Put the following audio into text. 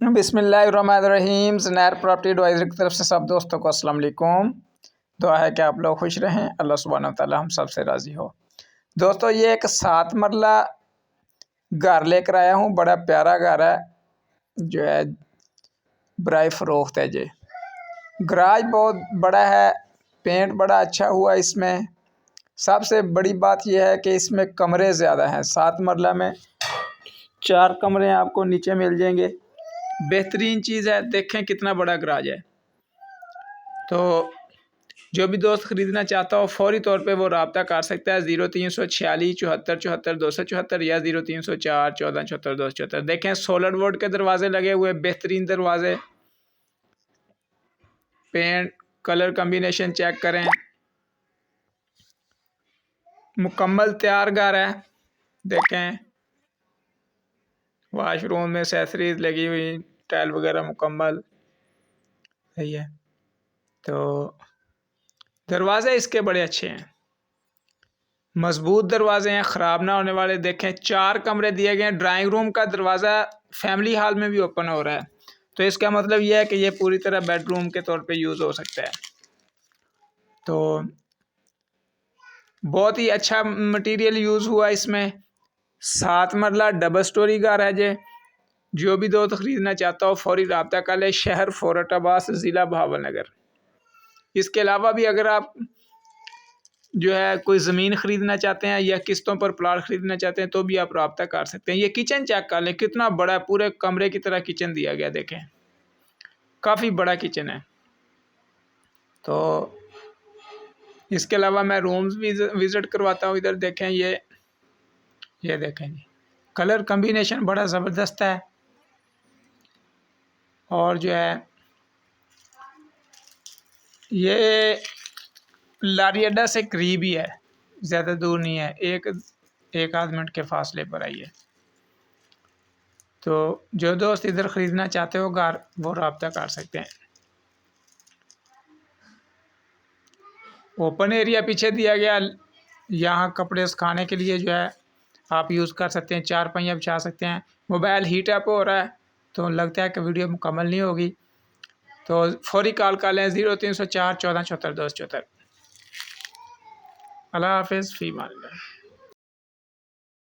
बिस्मिल्लाहिर्रहमानिर्रहीम। ज़नैर property adviser की तरफ से सब दोस्तों को अस्सलाम वालेकुम। दुआ है कि आप लोग खुश रहें, अल्लाह सुब्हानहू व तआला हम सब से राज़ी हो। दोस्तों, ये एक 7 मरला घर लेकर आया हूँ। बड़ा प्यारा घर है, जो है बराए फ़रोख्त है। जी, गराज बहुत बड़ा है, पेंट बड़ा अच्छा हुआ इसमें। सबसे बड़ी बात यह है कि इसमें कमरे ज़्यादा हैं। 7 मरला में 4 कमरे आपको नीचे मिल जाएंगे। बेहतरीन चीज़ है, देखें कितना बड़ा गराज है। तो जो भी दोस्त ख़रीदना चाहता हो फौरी तौर पे वो रब्ता कर सकता है 0346 74 74 274 या 0304 14 74 274। देखें सोलर वुड के दरवाजे लगे हुए, बेहतरीन दरवाजे। पेंट कलर कम्बिनेशन चेक करें, मुकम्मल तैयार घर है। देखें वाशरूम में एसेसरीज लगी हुई, टाइल वगैरह मुकम्मल सही है। तो दरवाजे इसके बड़े अच्छे हैं, मजबूत दरवाजे हैं, ख़राब ना होने वाले। देखें 4 कमरे दिए गए हैं। ड्राइंग रूम का दरवाज़ा फैमिली हॉल में भी ओपन हो रहा है, तो इसका मतलब यह है कि यह पूरी तरह बेडरूम के तौर पे यूज़ हो सकता है। तो बहुत ही अच्छा मटेरियल यूज़ हुआ इसमें। 7 मरला डबल स्टोरी घर है। जो भी दोस्त ख़रीदना चाहता हो फौरी रब्ता कर ले। शहर फोर्ट अब्बास, ज़िला भावलनगर। इसके अलावा भी अगर आप जो है कोई ज़मीन ख़रीदना चाहते हैं या किस्तों पर प्लाट ख़रीदना चाहते हैं तो भी आप रब्ता कर सकते हैं। ये किचन चेक कर लें, कितना बड़ा है, पूरे कमरे की तरह किचन दिया गया। देखें काफ़ी बड़ा किचन है। तो इसके अलावा मैं रूम्स भी विज़िट करवाता हूँ। इधर देखें, ये देखें जी, कलर कम्बिनेशन बड़ा ज़बरदस्त है। और जो है ये लारी अड्डा से करीब ही है, ज़्यादा दूर नहीं है, एक आध मिनट के फासले पर आई है। तो जो दोस्त इधर ख़रीदना चाहते हो घर, वो रब्ता कर सकते हैं। ओपन एरिया पीछे दिया गया, यहाँ कपड़े सुखाने के लिए जो है आप यूज़ कर सकते हैं। 4 पहिया बिछा सकते हैं। मोबाइल हीट अप हो रहा है तो लगता है कि वीडियो मुकम्मल नहीं होगी, तो फौरी कॉल कर लें 0304 14 74 274। अल्लाह हाफ़िज़, फ़ी अमान अल्लाह।